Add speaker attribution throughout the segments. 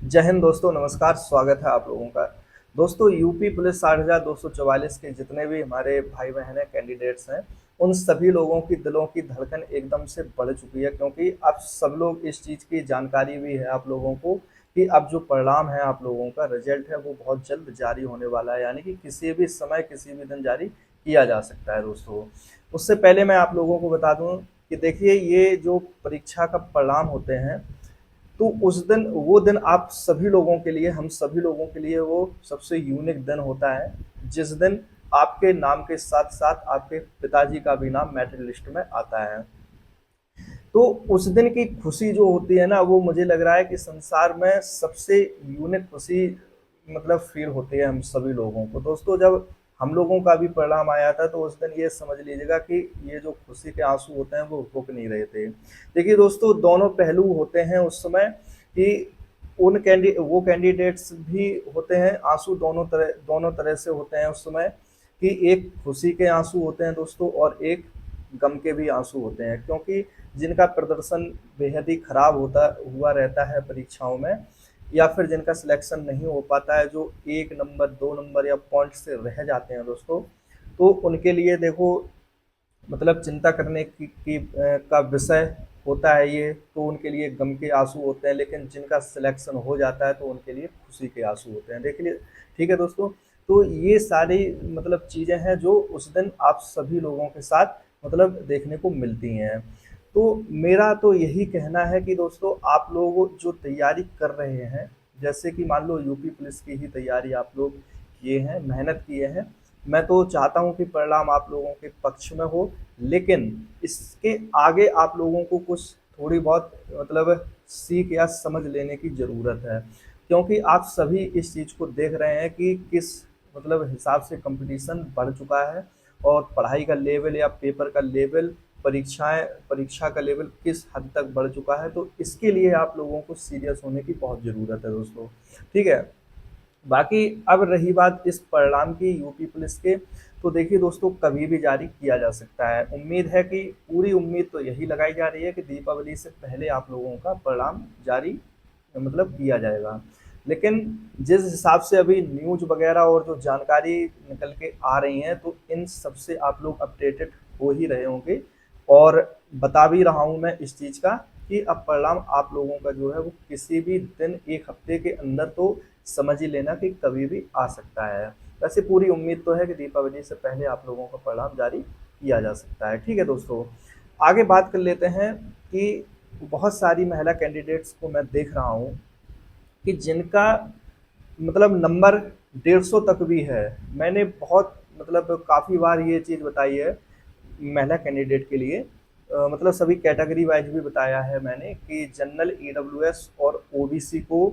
Speaker 1: जय हिंद दोस्तों, नमस्कार। स्वागत है आप लोगों का। दोस्तों, यूपी पुलिस 60,244 के जितने भी हमारे भाई बहन हैं, कैंडिडेट्स हैं, उन सभी लोगों की दिलों की धड़कन एकदम से बढ़ चुकी है, क्योंकि अब सब लोग इस चीज़ की जानकारी भी है आप लोगों को कि अब जो परिणाम है आप लोगों का रिजल्ट है वो बहुत जल्द जारी होने वाला है, यानी कि किसी भी समय किसी भी दिन जारी किया जा सकता है। दोस्तों, उससे पहले मैं आप लोगों को बता दूं कि देखिए, ये जो परीक्षा का परिणाम होते हैं, तो उस दिन वो दिन आप सभी लोगों के लिए, हम सभी लोगों के लिए वो सबसे यूनिक दिन होता है, जिस दिन आपके नाम के साथ साथ आपके पिताजी का भी नाम मेरिट लिस्ट में आता है। तो उस दिन की खुशी जो होती है ना, वो मुझे लग रहा है कि संसार में सबसे यूनिक खुशी मतलब फील होती है हम सभी लोगों को। दोस्तों, जब हम लोगों का भी परिणाम आया था तो उस दिन ये समझ लीजिएगा कि ये जो खुशी के आंसू होते हैं वो रुक नहीं रहे थे। देखिए दोस्तों, दोनों पहलू होते हैं उस समय कि वो कैंडिडेट्स भी होते हैं, आंसू दोनों तरह से होते हैं उस समय, कि एक खुशी के आंसू होते हैं दोस्तों, और एक गम के भी आंसू होते हैं, क्योंकि जिनका प्रदर्शन बेहद ही खराब होता हुआ रहता है परीक्षाओं में, या फिर जिनका सिलेक्शन नहीं हो पाता है, जो 1 नंबर 2 नंबर या पॉइंट से रह जाते हैं दोस्तों, तो उनके लिए देखो मतलब चिंता करने का विषय होता है ये, तो उनके लिए गम के आंसू होते हैं। लेकिन जिनका सिलेक्शन हो जाता है तो उनके लिए खुशी के आंसू होते हैं। देखिए, ठीक है दोस्तों, तो ये सारी मतलब चीज़ें हैं जो उस दिन आप सभी लोगों के साथ मतलब देखने को मिलती हैं। तो मेरा तो यही कहना है कि दोस्तों, आप लोग जो तैयारी कर रहे हैं, जैसे कि मान लो यूपी पुलिस की ही तैयारी आप लोग किए हैं, मेहनत किए हैं, मैं तो चाहता हूं कि परिणाम आप लोगों के पक्ष में हो। लेकिन इसके आगे आप लोगों को कुछ थोड़ी बहुत मतलब सीख या समझ लेने की ज़रूरत है, क्योंकि आप सभी इस चीज़ को देख रहे हैं कि किस मतलब हिसाब से कंपटीशन बढ़ चुका है, और पढ़ाई का लेवल या पेपर का लेवल, परीक्षा का लेवल किस हद तक बढ़ चुका है। तो इसके लिए आप लोगों को सीरियस होने की बहुत ज़रूरत है दोस्तों। ठीक है। बाकी अब रही बात इस परिणाम की यूपी पुलिस के, तो देखिए दोस्तों, कभी भी जारी किया जा सकता है। उम्मीद है कि पूरी उम्मीद तो यही लगाई जा रही है कि दीपावली से पहले आप लोगों का परिणाम जारी मतलब किया जाएगा। लेकिन जिस हिसाब से अभी न्यूज वगैरह और जो जानकारी निकल के आ रही हैं, तो इन सब से आप लोग अपडेटेड हो ही रहे होंगे, और बता भी रहा हूं मैं इस चीज़ का कि अब परिणाम आप लोगों का जो है वो किसी भी दिन, एक हफ्ते के अंदर तो समझ ही लेना कि कभी भी आ सकता है। वैसे पूरी उम्मीद तो है कि दीपावली से पहले आप लोगों का परिणाम जारी किया जा सकता है। ठीक है दोस्तों, आगे बात कर लेते हैं कि बहुत सारी महिला कैंडिडेट्स को मैं देख रहा हूँ कि जिनका मतलब नंबर 150 तक भी है। मैंने बहुत मतलब काफ़ी बार ये चीज़ बताई है महिला कैंडिडेट के लिए, मतलब सभी कैटेगरी वाइज भी बताया है मैंने कि जनरल, ईडब्ल्यूएस और ओबीसी को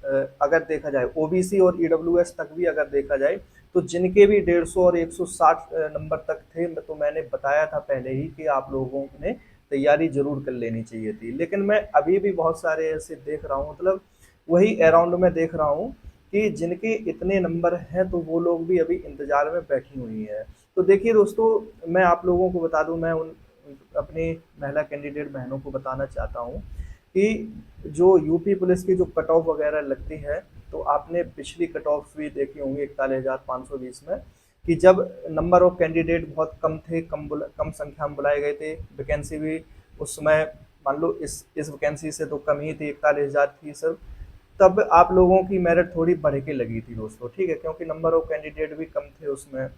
Speaker 1: अगर देखा जाए, ओबीसी और ईडब्ल्यूएस तक भी अगर देखा जाए, तो जिनके भी 150 और 160 नंबर तक थे, तो मैंने बताया था पहले ही कि आप लोगों ने तैयारी जरूर कर लेनी चाहिए थी। लेकिन मैं अभी भी बहुत सारे ऐसे देख रहा हूँ, मतलब वही अराउंड में देख रहा हूँ कि जिनके इतने नंबर हैं तो वो लोग भी अभी इंतजार में बैठी हुई हैं। तो देखिए दोस्तों, मैं आप लोगों को बता दूं, मैं उन अपनी महिला कैंडिडेट बहनों को बताना चाहता हूं कि जो यूपी पुलिस की जो कट ऑफ वगैरह लगती है, तो आपने पिछली कट ऑफ भी देखी होंगी 41,520 में, कि जब नंबर ऑफ कैंडिडेट बहुत कम थे, कम संख्या में बुलाए गए थे, वैकेंसी भी उस समय मान लो इस वैकेंसी से तो कम ही थी, 41,000 थी सिर्फ, तब आप लोगों की मेरिट थोड़ी बढ़ के लगी थी दोस्तों। ठीक है, क्योंकि नंबर ऑफ कैंडिडेट भी कम थे उसमें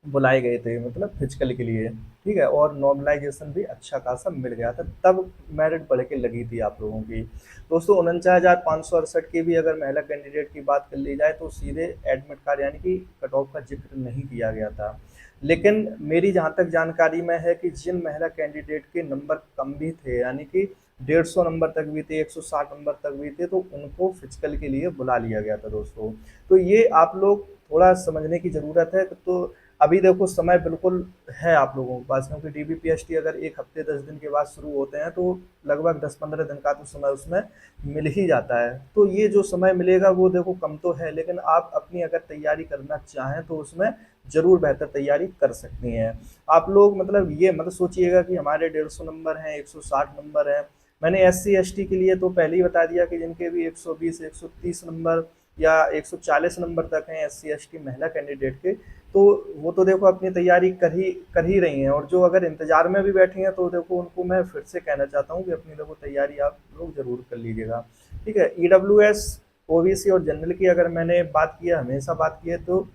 Speaker 1: बुलाए गए थे, मतलब फिजिकल के लिए। ठीक है, और नॉर्मलाइजेशन भी अच्छा खासा मिल गया था, तब मेरिट बढ़ के लगी थी आप लोगों की। दोस्तों, 49,568 की भी अगर महिला कैंडिडेट की बात कर ली जाए, तो सीधे एडमिट कार्ड यानी कि कट ऑफ का जिक्र नहीं किया गया था। लेकिन मेरी जहाँ तक जानकारी में है कि जिन महिला कैंडिडेट के नंबर कम भी थे, यानी कि 150 नंबर तक भी थे, 160 नंबर तक भी थे, तो उनको फिजिकल के लिए बुला लिया गया था दोस्तों। तो ये आप लोग थोड़ा समझने की ज़रूरत है। तो अभी देखो, समय बिल्कुल है आप लोगों के पास, क्योंकि डीबीपीएसटी अगर एक हफ्ते 10 दिन के बाद शुरू होते हैं, तो लगभग 10-15 दिन का तो समय उसमें मिल ही जाता है। तो ये जो समय मिलेगा वो देखो कम तो है, लेकिन आप अपनी अगर तैयारी करना चाहें तो उसमें ज़रूर बेहतर तैयारी कर सकती हैं। आप लोग मतलब ये मत सोचिएगा कि हमारे 150 नंबर हैं, 160 नंबर हैं, मैंने SC ST के लिए तो पहले ही बता दिया कि जिनके भी 120 130 नंबर या 140 नंबर तक हैं SC ST महिला कैंडिडेट के, तो वो तो देखो अपनी तैयारी कर ही रही हैं, और जो अगर इंतजार में भी बैठी हैं तो देखो उनको मैं फिर से कहना चाहता हूँ कि अपनी देखो तैयारी आप लोग जरूर कर लीजिएगा। ठीक है, EWS OBC और जनरल की अगर मैंने बात की है, हमेशा बात की है, तो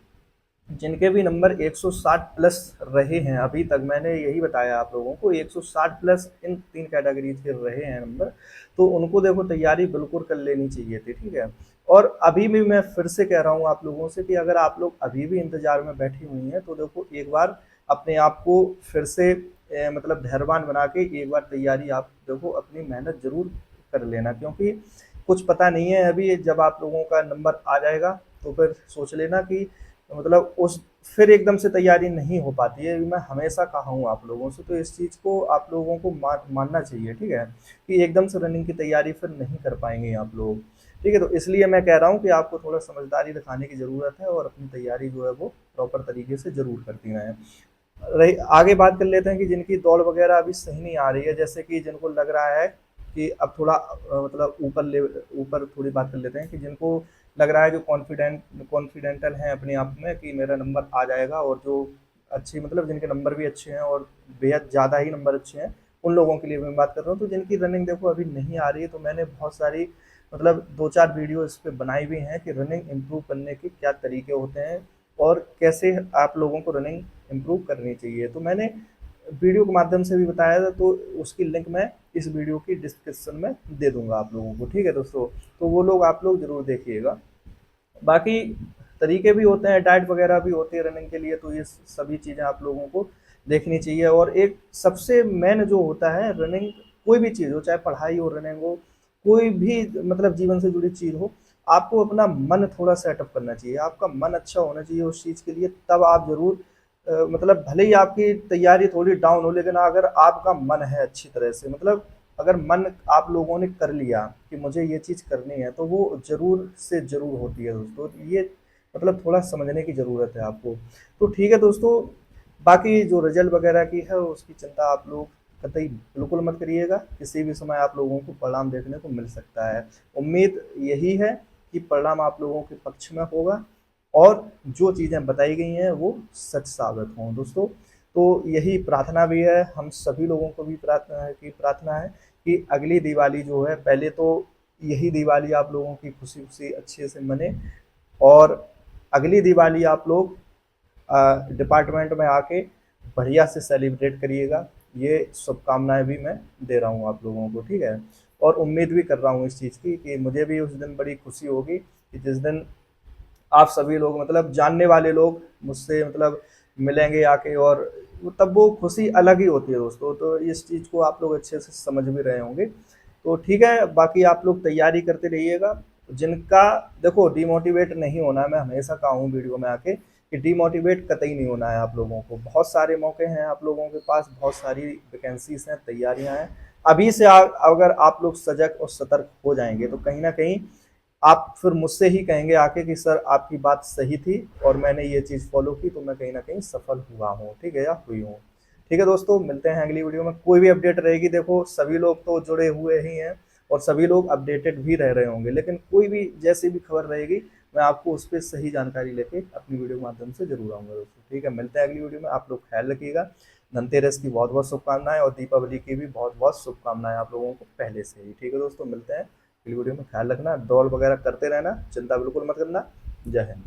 Speaker 1: जिनके भी नंबर 160 प्लस रहे हैं अभी तक, मैंने यही बताया आप लोगों को 160 प्लस इन 3 कैटेगरीज के रहे हैं नंबर, तो उनको देखो तैयारी बिल्कुल कर लेनी चाहिए थी। ठीक है, और अभी भी मैं फिर से कह रहा हूँ आप लोगों से कि अगर आप लोग अभी भी इंतजार में बैठी हुई हैं तो देखो एक बार अपने आप को फिर से मतलब धैर्यवान बना के एक बार तैयारी आप देखो अपनी मेहनत जरूर कर लेना, क्योंकि कुछ पता नहीं है अभी, जब आप लोगों का नंबर आ जाएगा तो फिर सोच लेना कि मतलब उस फिर एकदम से तैयारी नहीं हो पाती है। मैं हमेशा कहा हूँ आप लोगों से, तो इस चीज़ को आप लोगों को मानना चाहिए। ठीक है, कि एकदम से रनिंग की तैयारी फिर नहीं कर पाएंगे आप लोग। ठीक है, तो इसलिए मैं कह रहा हूँ कि आपको थोड़ा समझदारी दिखाने की ज़रूरत है और अपनी तैयारी जो है वो प्रॉपर तरीके से ज़रूर करती रहें। रही आगे बात कर लेते हैं कि जिनकी दौड़ वगैरह अभी सही नहीं आ रही है, जैसे कि जिनको लग रहा है कि अब थोड़ा मतलब ऊपर थोड़ी बात कर लेते हैं कि जिनको लग रहा है, जो कॉन्फिडेंटल हैं अपने आप में कि मेरा नंबर आ जाएगा, और जो अच्छी मतलब जिनके नंबर भी अच्छे हैं और बेहद ज़्यादा ही नंबर अच्छे हैं, उन लोगों के लिए मैं बात कर रहा हूँ। तो जिनकी रनिंग देखो अभी नहीं आ रही है, तो मैंने बहुत सारी मतलब 2-4 वीडियो इस पे बनाई हुई हैं कि रनिंग इम्प्रूव करने के क्या तरीके होते हैं और कैसे आप लोगों को रनिंग इम्प्रूव करनी चाहिए। तो मैंने वीडियो के माध्यम से भी बताया था, तो उसकी लिंक मैं इस वीडियो की डिस्क्रिप्शन में दे दूंगा आप लोगों को। ठीक है दोस्तों, तो वो लोग आप लोग जरूर देखिएगा। बाकी तरीके भी होते हैं, डाइट वगैरह भी होती है रनिंग के लिए, तो ये सभी चीज़ें आप लोगों को देखनी चाहिए। और एक सबसे मेन जो होता है रनिंग, कोई भी चीज़ हो, चाहे पढ़ाई हो, रनिंग हो, कोई भी मतलब जीवन से जुड़ी चीज़ हो, आपको अपना मन थोड़ा सेटअप करना चाहिए, आपका मन अच्छा होना चाहिए उस चीज़ के लिए, तब आप ज़रूर मतलब भले ही आपकी तैयारी थोड़ी डाउन हो, लेकिन अगर आपका मन है अच्छी तरह से, मतलब अगर मन आप लोगों ने कर लिया कि मुझे ये चीज़ करनी है, तो वो ज़रूर से ज़रूर होती है दोस्तों। तो ये मतलब थोड़ा समझने की ज़रूरत है आपको। तो ठीक है दोस्तों, बाकी जो रिजल्ट वगैरह की है उसकी चिंता आप लोग कतई बिल्कुल मत करिएगा, किसी भी समय आप लोगों को परिणाम देखने को मिल सकता है। उम्मीद यही है कि परिणाम आप लोगों के पक्ष में होगा और जो चीज़ें बताई गई हैं वो सच साबित हों दोस्तों। तो यही प्रार्थना भी है, हम सभी लोगों को भी प्रार्थना है कि अगली दिवाली जो है, पहले तो यही दिवाली आप लोगों की खुशी खुशी अच्छे से मने, और अगली दिवाली आप लोग डिपार्टमेंट में आके बढ़िया से सेलिब्रेट करिएगा। ये शुभकामनाएं भी मैं दे रहा हूँ आप लोगों को। ठीक है, और उम्मीद भी कर रहा हूँ इस चीज़ की कि मुझे भी उस दिन बड़ी खुशी होगी कि जिस दिन आप सभी लोग मतलब जानने वाले लोग मुझसे मतलब मिलेंगे आके, और तब वो खुशी अलग ही होती है दोस्तों। तो इस चीज़ को आप लोग अच्छे से समझ भी रहे होंगे। तो ठीक है, बाकी आप लोग तैयारी करते रहिएगा। जिनका देखो डिमोटिवेट नहीं होना है, मैं हमेशा कहा हूँ वीडियो में आके कि डिमोटिवेट कतई नहीं होना है आप लोगों को। बहुत सारे मौके हैं आप लोगों के पास, बहुत सारी वैकेंसीज हैं, तैयारियां हैं। अभी से अगर आप लोग सजग और सतर्क हो जाएंगे तो कहीं ना कहीं आप फिर मुझसे ही कहेंगे आके कि सर आपकी बात सही थी और मैंने ये चीज़ फॉलो की, तो मैं कहीं ना कहीं सफल हुआ हूँ। ठीक है, या हुई हूँ। ठीक है दोस्तों, मिलते हैं अगली वीडियो में। कोई भी अपडेट रहेगी, देखो सभी लोग तो जुड़े हुए ही हैं और सभी लोग अपडेटेड भी रह रहे होंगे, लेकिन कोई भी जैसी भी खबर रहेगी मैं आपको उस पर सही जानकारी लेके अपनी वीडियो के माध्यम से जरूर आऊँगा दोस्तों। ठीक है, मिलते हैं अगली वीडियो में। आप लोग ख्याल रखिएगा। धनतेरस की बहुत बहुत शुभकामनाएं और दीपावली की भी बहुत बहुत शुभकामनाएं आप लोगों को पहले से ही। ठीक है दोस्तों, मिलते हैं अगली वीडियो में। ख्याल रखना, दौड़ वगैरह करते रहना, चिंता बिल्कुल मत करना। जय हिंद।